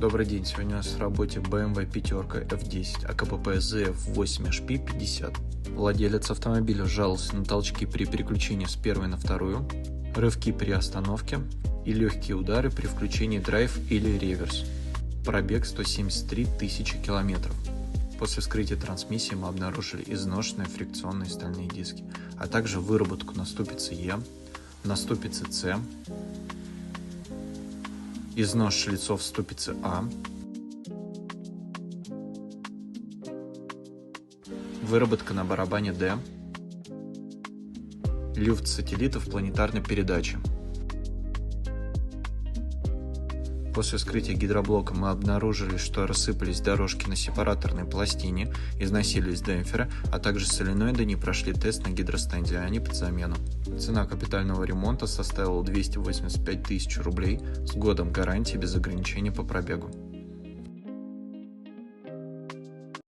Добрый день, сегодня у нас в работе BMW пятерка F10, АКПП ZF8HP50. Владелец автомобиля жаловался на толчки при переключении с первой на вторую, рывки при остановке и легкие удары при включении драйв или реверс. Пробег 173 тысячи километров. После вскрытия трансмиссии мы обнаружили изношенные фрикционные стальные диски, а также выработку на ступице Е, на ступице С, износ шлицов ступицы А, выработка на барабане D, люфт сателлитов планетарной передачи. После вскрытия гидроблока мы обнаружили, что рассыпались дорожки на сепараторной пластине, износились демпферы, а также соленоиды не прошли тест на гидростенде, а они под замену. Цена капитального ремонта составила 285 тысяч рублей с годом гарантии без ограничений по пробегу.